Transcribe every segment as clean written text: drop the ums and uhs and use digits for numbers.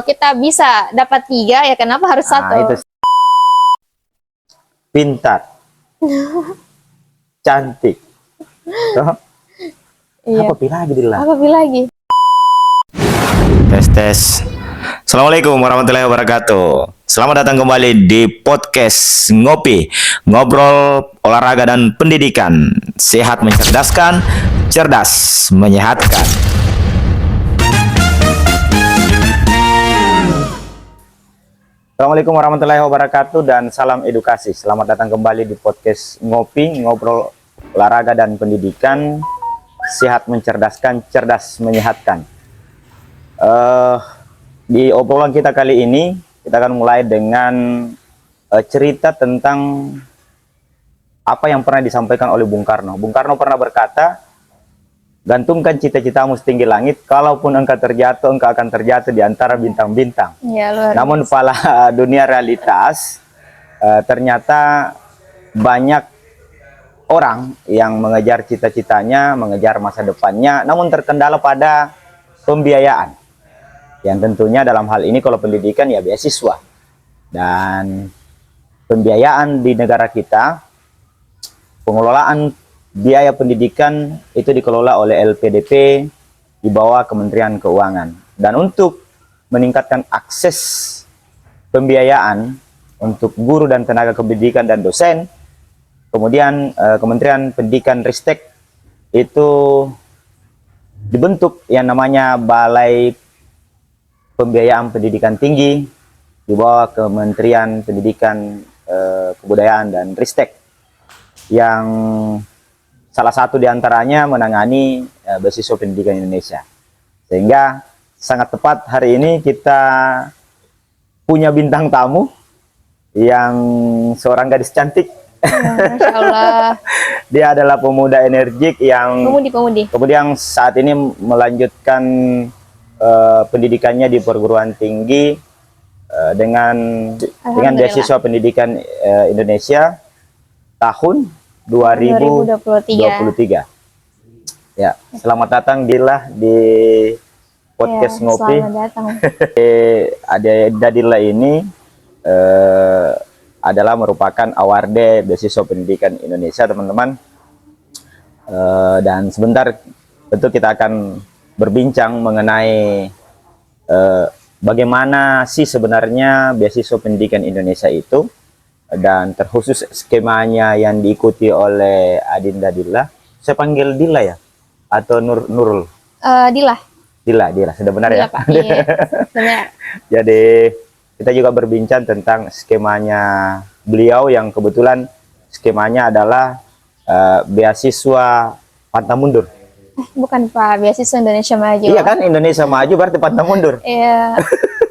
Kita bisa dapat 3 ya, kenapa harus satu? Itu pintar, cantik. Toh, Iya. apa pilih lagi Dila? Apa lagi? Tes tes. Assalamualaikum warahmatullahi wabarakatuh. Selamat datang kembali di podcast Ngopi, ngobrol olahraga dan pendidikan. Sehat mencerdaskan, cerdas menyehatkan. Assalamualaikum warahmatullahi wabarakatuh dan salam edukasi. Selamat datang kembali di podcast Ngopi, ngobrol olahraga dan pendidikan. Sehat mencerdaskan, cerdas menyehatkan. Di obrolan kita kali ini, kita akan mulai dengan cerita tentang apa yang pernah disampaikan oleh Bung Karno. Bung Karno pernah berkata, gantungkan cita-citamu setinggi langit, kalaupun engkau terjatuh, engkau akan terjatuh di antara bintang-bintang. Ya, luar Namun pada dunia realitas, ternyata banyak orang yang mengejar cita-citanya, mengejar masa depannya, namun terkendala pada pembiayaan. Yang tentunya dalam hal ini kalau pendidikan ya beasiswa. Dan pembiayaan di negara kita, pengelolaan biaya pendidikan itu dikelola oleh LPDP di bawah Kementerian Keuangan. Dan untuk meningkatkan akses pembiayaan untuk guru dan tenaga pendidikan dan dosen, kemudian Kementerian Pendidikan Ristek itu dibentuk yang namanya Balai Pembiayaan Pendidikan Tinggi di bawah Kementerian Pendidikan, Kebudayaan dan Ristek, yang salah satu diantaranya menangani beasiswa pendidikan Indonesia. Sehingga sangat tepat hari ini kita punya bintang tamu yang seorang gadis cantik. Ya, Masya Allah. Dia adalah pemuda energik yang Pemudi. kemudian saat ini melanjutkan pendidikannya di perguruan tinggi dengan beasiswa pendidikan Indonesia tahun 2023. Ya, selamat datang Dila di podcast Ya, Ngopi. selamat datang. Ada Dila ini adalah merupakan awarde beasiswa pendidikan Indonesia, teman-teman. Dan sebentar tentu kita akan berbincang mengenai bagaimana sih sebenarnya beasiswa pendidikan Indonesia itu, dan terkhusus skemanya yang diikuti oleh Adinda Dila. Saya panggil Dila ya? Atau Nurul? Dila. Dila, sudah benar Dila, ya? Pak. Iya, benar. Jadi kita juga berbincang tentang skemanya beliau yang kebetulan skemanya adalah beasiswa pantang mundur. Bukan Pak, beasiswa Indonesia Maju. Iya kan, Indonesia Maju berarti pantang mundur. Iya.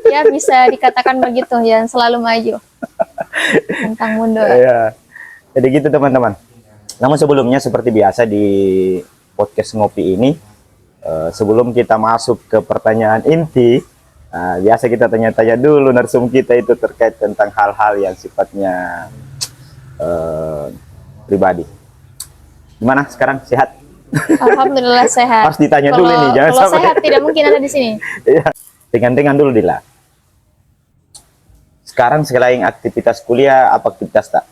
Ya, bisa dikatakan begitu, yang selalu maju. Tentang mundur. Iya. Jadi gitu teman-teman. Namun sebelumnya seperti biasa di podcast Ngopi ini, sebelum kita masuk ke pertanyaan inti, biasa kita tanya-tanya dulu narsum kita itu terkait tentang hal-hal yang sifatnya pribadi. Gimana sekarang, sehat? Alhamdulillah sehat. Harus ditanya dulu nih, jangan kalau sampai. sehat tidak mungkin ada di sini. Iya. Dengan dulu Dila. Sekarang selain aktivitas kuliah, apa aktivitas tak?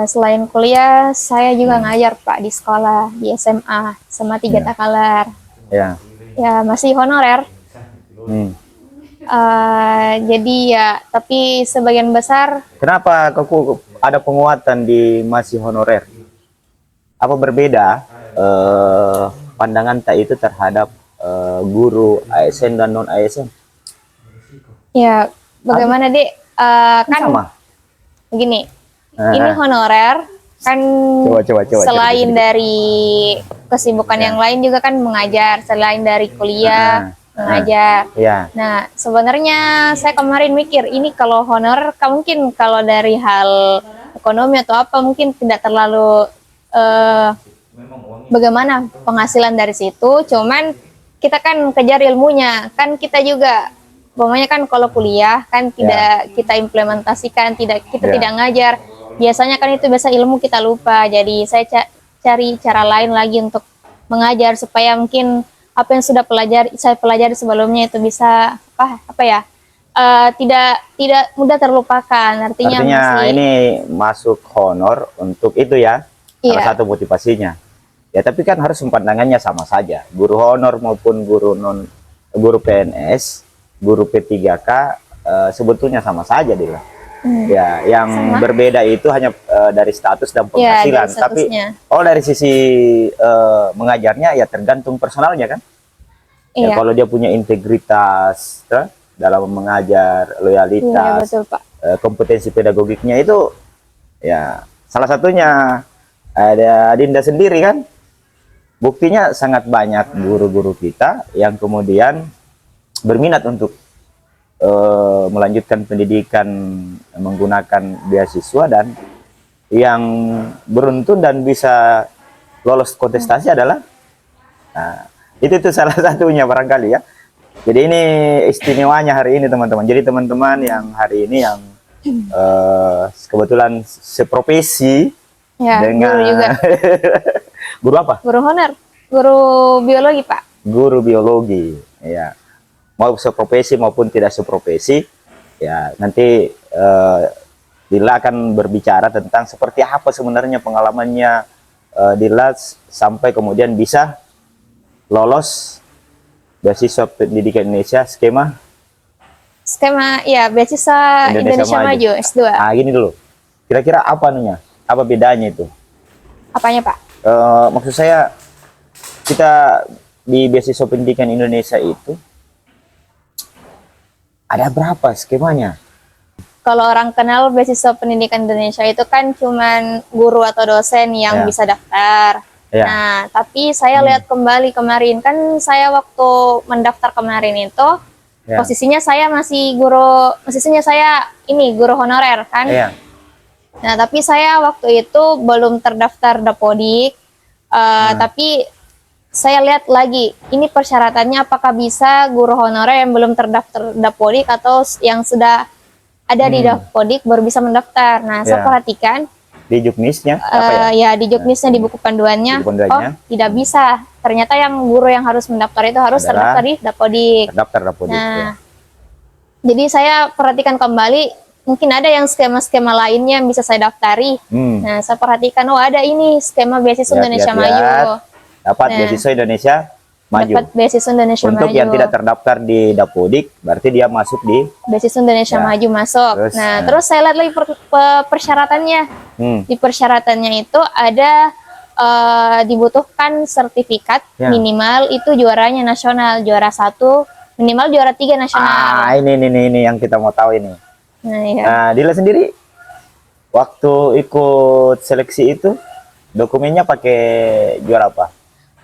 Selain kuliah, saya juga ngajar Pak di sekolah, di SMA, sama 3 Takalar. Ya. Ya, masih honorer. Jadi ya, tapi sebagian besar. Kenapa kok ada penguatan di masih honorer? Apa berbeda pandangan tak itu terhadap guru ASN dan non ASN? Ya, bagaimana Dek? Kan sama. begini, ini honorer kan. Coba, selain dari kesibukan yang lain juga kan mengajar, selain dari kuliah mengajar. Nah, sebenarnya saya kemarin mikir, ini kalau honorer mungkin kalau dari hal ekonomi atau apa mungkin tidak terlalu bagaimana penghasilan dari situ, cuman kita kan kejar ilmunya, kan kita juga pokoknya kan kalau kuliah kan tidak kita implementasikan, kita tidak ngajar, biasanya kan itu biasa ilmu kita lupa. Jadi saya cari cara lain lagi untuk mengajar supaya mungkin apa yang sudah saya pelajari sebelumnya itu bisa apa ya, tidak mudah terlupakan. Artinya ini masuk honor untuk itu ya, salah satu motivasinya. Ya tapi kan harus pandangannya sama saja, guru honor maupun guru PNS, guru P3K sebetulnya sama saja dia. Ya, yang berbeda itu hanya dari status dan penghasilan. Ya, tapi dari sisi mengajarnya ya tergantung personalnya kan. Ya, kalau dia punya integritas dalam mengajar, loyalitas, betul, Pak. Kompetensi pedagogiknya itu ya salah satunya ada Adinda sendiri kan. Buktinya sangat banyak guru-guru kita yang kemudian berminat untuk melanjutkan pendidikan menggunakan beasiswa, dan yang beruntun dan bisa lolos kontestasi adalah itu salah satunya barangkali ya. Jadi ini istimewanya hari ini teman-teman. Jadi teman-teman yang hari ini yang kebetulan seprofesi dengan guru juga. Guru apa? Guru honor, guru biologi, Pak. Guru biologi, ya. Mau seprofesi maupun tidak seprofesi, ya nanti Dila akan berbicara tentang seperti apa sebenarnya pengalamannya Dila sampai kemudian bisa lolos beasiswa pendidikan Indonesia skema ya beasiswa Indonesia Maju S2. Gini dulu, kira-kira apa bedanya itu? Apanya, Pak? Maksud saya, kita di beasiswa pendidikan Indonesia itu ada berapa skemanya? Kalau orang kenal beasiswa pendidikan Indonesia itu kan cuman guru atau dosen yang bisa daftar. Nah, tapi saya lihat kembali kemarin, kan saya waktu mendaftar kemarin itu posisinya saya masih guru honorer kan. Nah, tapi saya waktu itu belum terdaftar Dapodik, tapi saya lihat lagi, ini persyaratannya apakah bisa guru honorer yang belum terdaftar Dapodik atau yang sudah ada di Dapodik baru bisa mendaftar. Nah, saya perhatikan di juknisnya, di juknisnya, di buku panduannya, tidak bisa. Ternyata yang guru yang harus mendaftar itu harus terdaftar di Dapodik. Nah, jadi saya perhatikan kembali, mungkin ada yang skema-skema lainnya yang bisa saya daftari. Nah, saya perhatikan, ada ini skema beasiswa Indonesia Maju. Dapat beasiswa Indonesia Maju. Dapat beasiswa Indonesia Untuk Maju. yang tidak terdaftar di Dapodik, berarti dia masuk di beasiswa Indonesia Maju masuk. Terus saya lihat lagi persyaratannya. Di persyaratannya itu ada dibutuhkan sertifikat minimal itu juaranya nasional, juara 1, minimal juara 3 nasional. Ini yang kita mau tahu ini. Nah, Dila sendiri waktu ikut seleksi itu dokumennya pakai juara apa?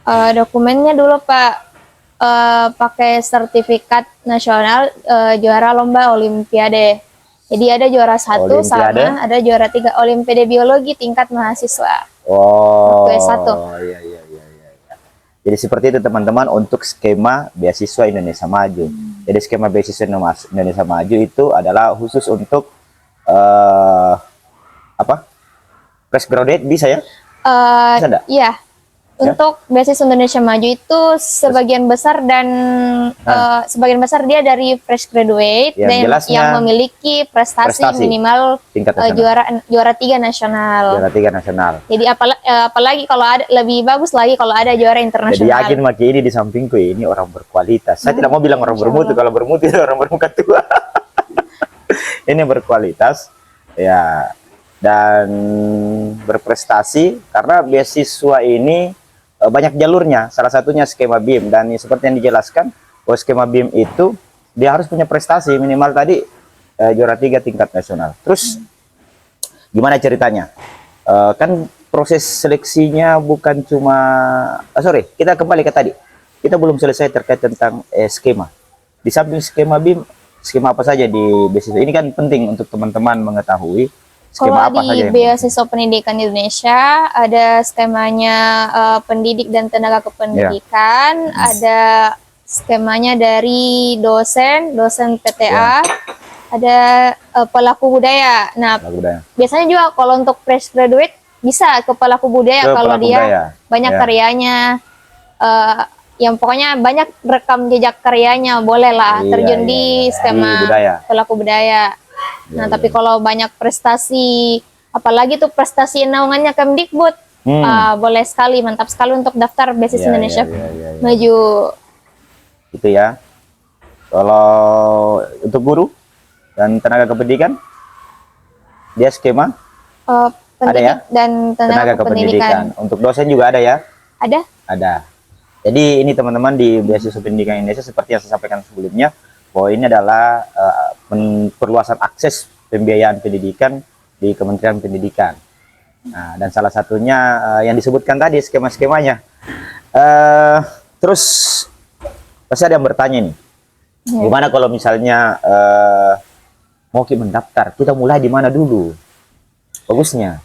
Dokumennya dulu, Pak, pakai sertifikat nasional juara lomba olimpiade. Jadi ada juara 1 sama ada juara 3 olimpiade biologi tingkat mahasiswa. Waktu S1. Iya. Jadi seperti itu teman-teman untuk skema beasiswa Indonesia Maju. Jadi skema beasiswa Indonesia Maju itu adalah khusus untuk fresh graduate bisa ya? Bisa enggak? Iya. Untuk beasiswa Indonesia Maju itu sebagian besar sebagian besar dia dari fresh graduate dan yang memiliki prestasi minimal juara 3 nasional. Juara 3 nasional. Jadi apalagi kalau ada, lebih bagus lagi kalau ada juara internasional. Jadi yakin Maki ini di sampingku ini orang berkualitas. Saya tidak mau bilang orang bermutu, kalau bermutu itu orang bermuka tua. Ini berkualitas ya dan berprestasi karena beasiswa ini banyak jalurnya, salah satunya skema BIM, dan seperti yang dijelaskan bahwa skema BIM itu dia harus punya prestasi minimal tadi juara 3 tingkat nasional. Terus gimana ceritanya? Kan proses seleksinya bukan cuma kita kembali ke tadi, kita belum selesai terkait tentang skema. Di samping skema BIM, skema apa saja di beasiswa ini kan penting untuk teman-teman mengetahui. Kalau di beasiswa pendidikan Indonesia ada skemanya pendidik dan tenaga kependidikan, ada skemanya dari dosen PTA, ada pelaku budaya. Nah, biasanya juga kalau untuk fresh graduate bisa ke pelaku budaya kalau dia banyak karyanya. yang pokoknya banyak rekam jejak karyanya, boleh lah terjun di skema pelaku budaya. Nah, tapi kalau banyak prestasi, apalagi tuh prestasi naungannya Kemdikbud, boleh sekali, mantap sekali untuk daftar beasiswa Indonesia Maju. Itu ya. Kalau untuk guru dan tenaga kependidikan, dia skema ada ya? Dan tenaga kependidikan. Untuk dosen juga ada ya? Ada. Ada. Jadi ini teman-teman di beasiswa pendidikan Indonesia seperti yang saya sampaikan sebelumnya, bahwa ini adalah perluasan akses pembiayaan pendidikan di Kementerian Pendidikan. Nah, dan salah satunya yang disebutkan tadi skema-skemanya. Terus pasti ada yang bertanya nih, gimana kalau misalnya mau kita mendaftar, kita mulai di mana dulu? Bagusnya.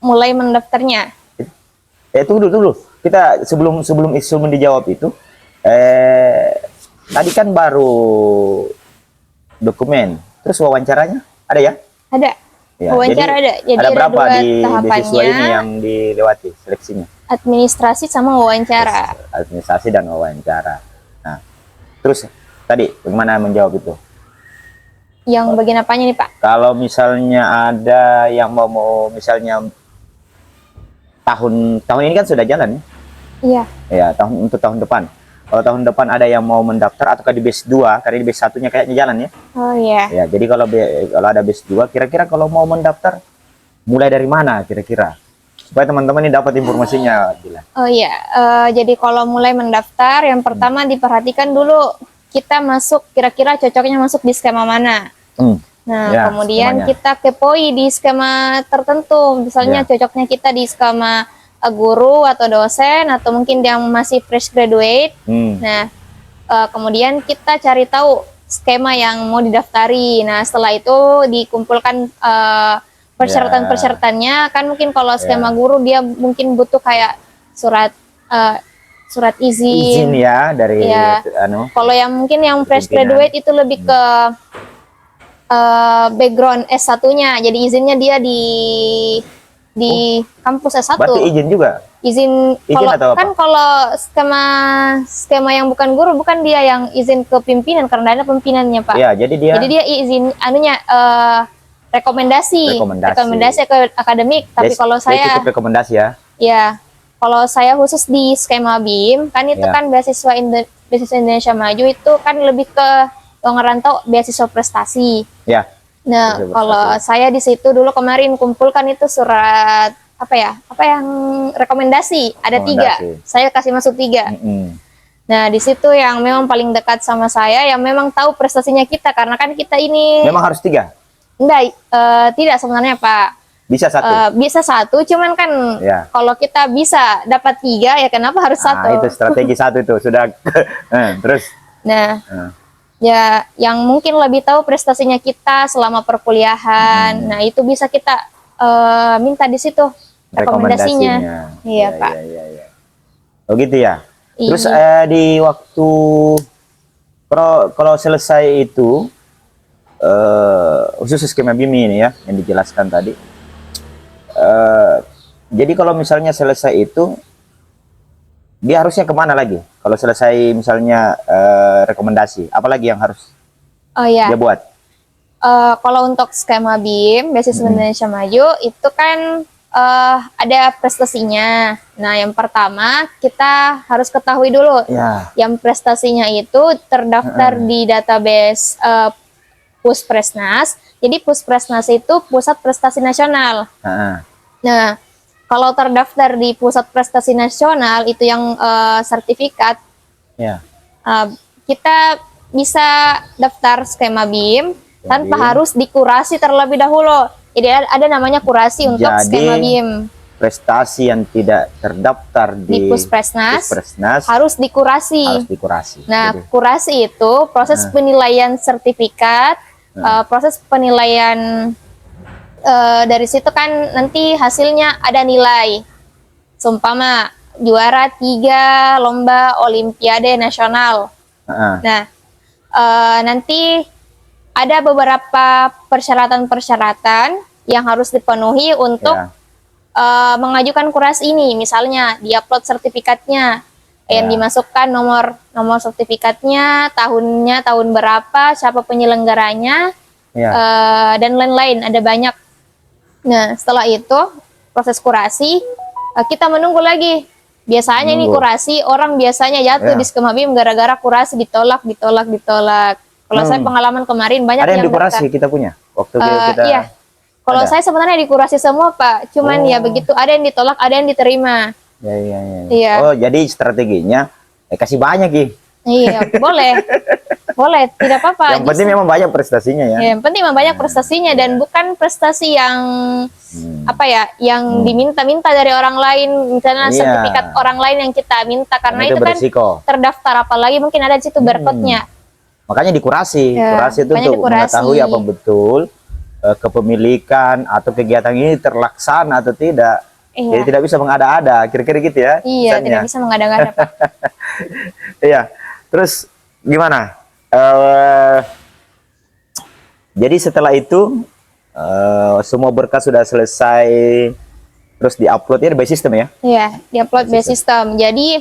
Mulai mendaftarnya. Tunggu dulu. Kita sebelum dijawab itu, tadi kan baru dokumen, terus wawancaranya ada ya? Ada. Ya, wawancara ada. Jadi ada berapa dua di tahapannya, beasiswa ini yang dilewati seleksinya? Administrasi sama wawancara. Administrasi dan wawancara. Nah, terus tadi bagaimana menjawab itu? Yang bagian apanya nih Pak? Kalau misalnya ada yang mau misalnya tahun ini kan sudah jalan ya? Iya. Ya, untuk tahun depan. Kalau tahun depan ada yang mau mendaftar ataukah di base 2, karena di base 1-nya kayaknya jalan ya? Oh iya. Ya, jadi kalau ada base 2, kira-kira kalau mau mendaftar mulai dari mana kira-kira? Supaya teman-teman ini dapat informasinya. Oh iya, jadi kalau mulai mendaftar, yang pertama diperhatikan dulu kita masuk, kira-kira cocoknya masuk di skema mana. Nah, ya, kemudian kita kepoi di skema tertentu, misalnya cocoknya kita di skema guru atau dosen, atau mungkin yang masih fresh graduate. Nah, kemudian kita cari tahu skema yang mau didaftari. Nah, setelah itu dikumpulkan persyaratan-persyaratannya. Kan mungkin kalau skema guru dia mungkin butuh kayak surat izin ya dari Kalau yang mungkin yang fresh graduate itu lebih ke background S1-nya, jadi izinnya dia di kampus S1. Berarti izin juga? Izin kalau kan kalau skema yang bukan guru, bukan dia yang izin ke pimpinan karena ada pimpinannya Pak. Ya, jadi dia izin rekomendasi ke akademik. Tapi kalau saya cukup rekomendasi ya. Ya, kalau saya khusus di skema BIM kan itu kan beasiswa Indonesia Maju itu kan lebih ke yang ngerantau beasiswa prestasi. Ya. Nah, kalau saya di situ dulu kemarin kumpulkan itu surat apa yang rekomendasi ada 3. Saya kasih masuk 3. Nah, di situ yang memang paling dekat sama saya, yang memang tahu prestasinya kita, karena kan kita ini. Memang harus 3? Enggak, tidak sebenarnya Pak. Bisa 1? Bisa 1, cuman kan kalau kita bisa dapat 3 ya kenapa harus 1? Itu strategi 1 itu sudah. Terus. Nah. Ya, yang mungkin lebih tahu prestasinya kita selama perkuliahan. Nah, itu bisa kita minta di situ rekomendasinya. Iya, Pak. Oh gitu ya. Terus di waktu kalau selesai itu khusus skema BIM ini ya yang dijelaskan tadi. Jadi kalau misalnya selesai itu dia harusnya kemana lagi? Kalau selesai misalnya rekomendasi, apalagi yang harus dia buat? Kalau untuk skema BIM, Beasiswa Indonesia Maju, itu kan ada prestasinya. Nah, yang pertama kita harus ketahui dulu, yang prestasinya itu terdaftar di database Puspresnas. Jadi Puspresnas itu Pusat Prestasi Nasional. Nah, kalau terdaftar di Pusat Prestasi Nasional itu yang sertifikat, kita bisa daftar skema BIM tanpa harus dikurasi terlebih dahulu. Jadi ada namanya kurasi untuk skema BIM. Prestasi yang tidak terdaftar di Puspresnas harus dikurasi. Nah, kurasi itu proses penilaian sertifikat, proses penilaian. Dari situ kan nanti hasilnya ada nilai. Seumpama juara 3 lomba Olimpiade Nasional. Nah, nanti ada beberapa persyaratan-persyaratan yang harus dipenuhi untuk mengajukan kurasi ini. Misalnya diupload sertifikatnya, yang dimasukkan nomor sertifikatnya, tahunnya, tahun berapa, siapa penyelenggaranya, dan lain-lain, ada banyak. Nah, setelah itu proses kurasi, kita menunggu lagi. Biasanya ini kurasi, orang biasanya jatuh di skema BIM gara-gara kurasi ditolak. Kalau saya pengalaman kemarin banyak ada yang yang dikurasi kita punya waktu kita. Iya. Kalau saya sebenarnya dikurasi semua, Pak. Cuman ya begitu, ada yang ditolak, ada yang diterima. Iya. Oh, jadi strateginya kasih banyak, Ki. Iya, boleh. Boleh, tidak apa-apa. Yang penting memang banyak prestasinya ya. Yang penting memang banyak prestasinya dan bukan prestasi yang apa ya, yang diminta-minta dari orang lain, misalnya sertifikat orang lain yang kita minta, karena itu kan terdaftar, apalagi mungkin ada di situ barcode-nya. Makanya dikurasi. Kurasi itu untuk mengetahui apa betul kepemilikan atau kegiatan ini terlaksana atau tidak. Jadi tidak bisa mengada-ada, kira-kira gitu ya. Iya, tidak bisa mengada-ngada, Pak. Iya. Terus gimana? Jadi setelah itu semua berkas sudah selesai, terus diupload ya by system ya? Iya, diupload by system. Jadi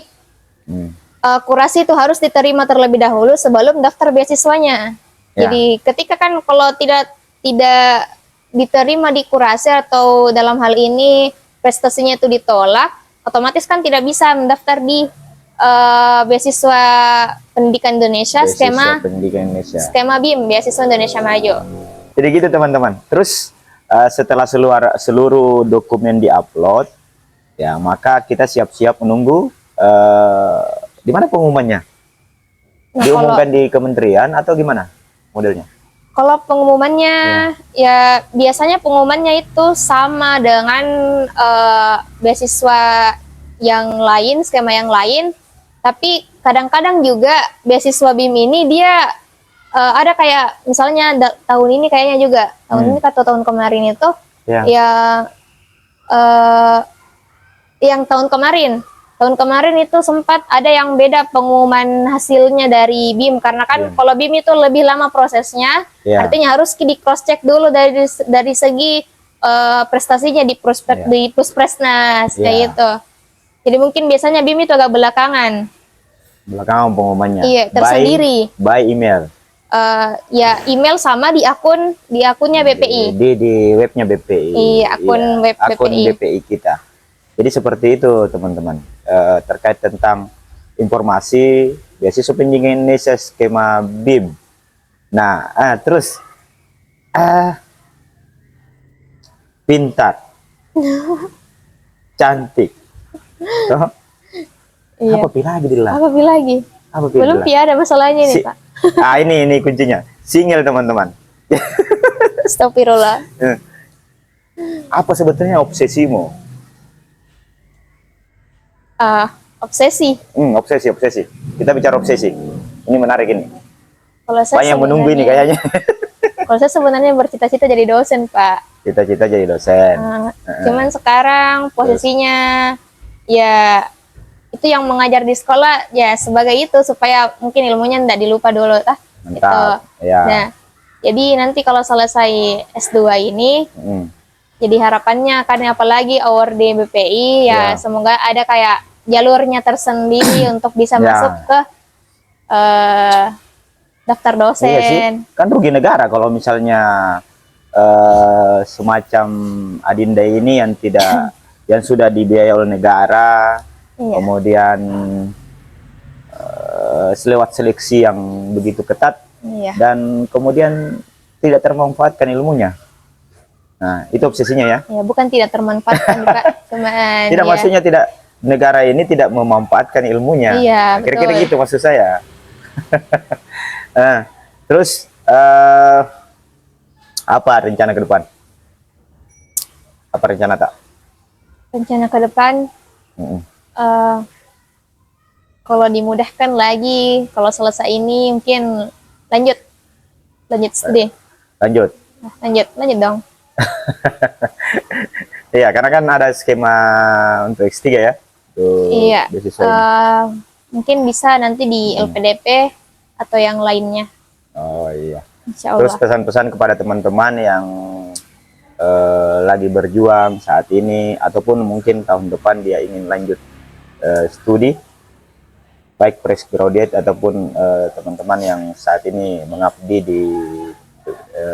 kurasi itu harus diterima terlebih dahulu sebelum daftar beasiswanya. Jadi ketika kan kalau tidak diterima di kurasi atau dalam hal ini prestasinya itu ditolak, otomatis kan tidak bisa mendaftar di beasiswa pendidikan Indonesia, skema BIM, beasiswa Indonesia Maju. Jadi gitu teman-teman. Terus setelah seluruh dokumen diupload, ya maka kita siap-siap menunggu di mana pengumumannya. Diumumkan di kementerian atau gimana modelnya? Kalau pengumumannya ya biasanya pengumumannya itu sama dengan beasiswa yang lain, skema yang lain. Tapi kadang-kadang juga beasiswa BIM ini dia ada kayak misalnya tahun ini kayaknya juga tahun ini atau tahun kemarin itu yang tahun kemarin itu sempat ada yang beda pengumuman hasilnya dari BIM, karena kan kalau BIM itu lebih lama prosesnya, artinya harus di cross check dulu dari segi prestasinya di Puspresnas kayak gitu. Jadi mungkin biasanya BIM itu agak belakangan pengumumannya. Iya, tersendiri. By email. Ya email sama di akunnya BPI. Di webnya BPI. Iya, akun web akun BPI. BPI kita. Jadi seperti itu teman-teman. Terkait tentang informasi beasiswa pendidikan Indonesia skema BIM. Nah, terus pintar, cantik. Toh? Iya. Apa pilih lagi Dila? Apa belum ada masalahnya nih, Pak. Ini kuncinya. Single teman-teman. Astagfirullah. Apa sebetulnya obsesimu? Obsesi. Obsesi. Kita bicara obsesi. Ini menarik ini. Kalau saya banyak menunggu ini kayaknya. Kalau saya sebenarnya bercita-cita jadi dosen, Pak. Cita-cita jadi dosen. Cuman sekarang posisinya ya itu yang mengajar di sekolah ya sebagai itu supaya mungkin ilmunya tidak dilupa dulu Mantap. Gitu. Nah, jadi nanti kalau selesai S2 ini jadi harapannya kan apalagi award di BPI ya semoga ada kayak jalurnya tersendiri untuk bisa masuk ke daftar dosen. Iya sih. Kan rugi negara kalau misalnya semacam Adinda ini yang tidak yang sudah dibiayai oleh negara, kemudian selewat seleksi yang begitu ketat, dan kemudian tidak termanfaatkan ilmunya. Nah, itu obsesinya ya? Ya, bukan tidak termanfaatkan, Pak. Cuman tidak, maksudnya tidak, negara ini tidak memanfaatkan ilmunya. Iya, nah, kira-kira betul. gitu maksud saya. Terus apa rencana ke depan? Apa rencana tak? Rencana ke depan, kalau dimudahkan lagi, kalau selesai ini mungkin lanjut studi. Lanjut dong. Iya, karena kan ada skema untuk S3 ya. Iya. Mungkin bisa nanti di LPDP atau yang lainnya. Oh iya. Insya Allah. Terus pesan-pesan kepada teman-teman yang lagi berjuang saat ini ataupun mungkin tahun depan dia ingin lanjut studi, baik fresh graduate ataupun teman-teman yang saat ini mengabdi di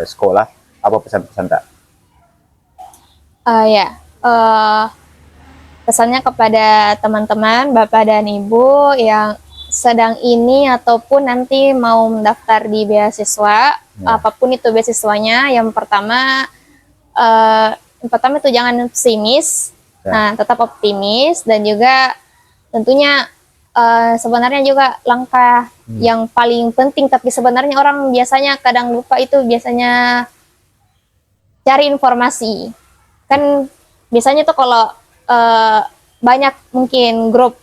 sekolah, apa pesan-pesan tak? Ya, pesannya kepada teman-teman, Bapak dan Ibu yang sedang ini ataupun nanti mau mendaftar di beasiswa, apapun itu beasiswanya, yang pertama itu jangan pesimis, nah tetap optimis, dan juga tentunya sebenarnya juga langkah yang paling penting, tapi sebenarnya orang biasanya kadang lupa itu, biasanya cari informasi. Kan biasanya tuh kalau banyak mungkin grup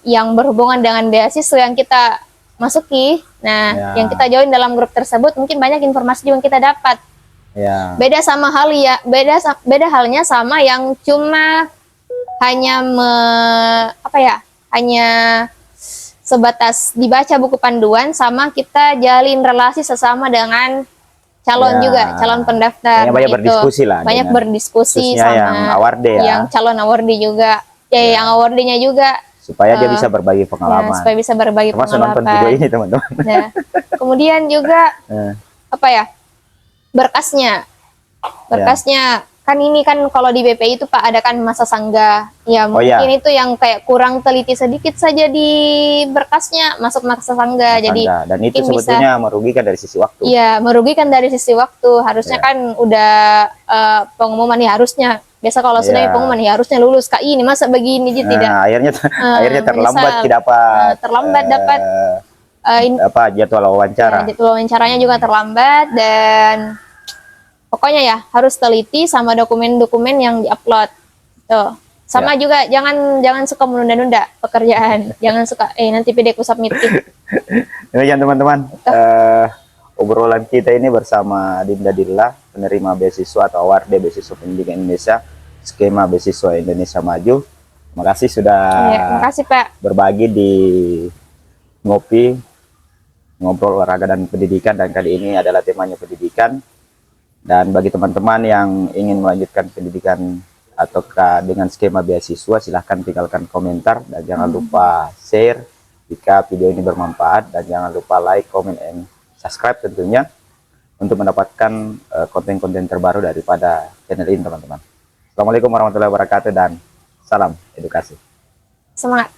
yang berhubungan dengan beasiswa yang kita masuki, nah yang kita join dalam grup tersebut, mungkin banyak informasi juga yang kita dapat. Beda halnya sama yang cuma hanya hanya sebatas dibaca buku panduan, sama kita jalin relasi sesama dengan calon juga, calon pendaftar. Banyak berdiskusi lah. Banyak berdiskusi sama yang awardee yang calon awardee juga. Yang awardee-nya juga. Supaya dia bisa berbagi pengalaman. Supaya bisa berbagi termasuk pengalaman. Nonton video ini, teman-teman. Nah, kemudian juga berkasnya. Kan ini kan kalau di BPI itu Pak ada kan masa sanggah. Ya mungkin itu yang kayak kurang teliti sedikit saja di berkasnya, masuk masa sanggah. Jadi dan itu sebetulnya merugikan dari sisi waktu. Iya, merugikan dari sisi waktu. Harusnya kan udah pengumuman ya, harusnya. Biasa kalau sudah pengumuman ya harusnya lulus KI, ini masa begini jadi tidak. Akhirnya terlambat terlambat dapat jadwal wawancara. Jadwal wawancaranya juga terlambat, dan pokoknya ya harus teliti sama dokumen-dokumen yang diupload. Tuh. Sama juga jangan suka menunda-nunda pekerjaan. Jangan suka nanti PD ku submit. Demikian teman-teman. Obrolan kita ini bersama Dinda Dilla, penerima beasiswa atau awardee beasiswa pendidikan Indonesia, skema beasiswa Indonesia Maju. Terima kasih sudah terima kasih, Pak. berbagi di Ngopi, Ngobrol Olahraga dan Pendidikan, dan kali ini adalah temanya pendidikan. Dan bagi teman-teman yang ingin melanjutkan pendidikan ataukah dengan skema beasiswa, silahkan tinggalkan komentar, dan jangan lupa share jika video ini bermanfaat, dan jangan lupa like, comment, and subscribe tentunya untuk mendapatkan konten-konten terbaru daripada channel ini, teman-teman. Assalamualaikum warahmatullahi wabarakatuh, dan salam edukasi. Semangat.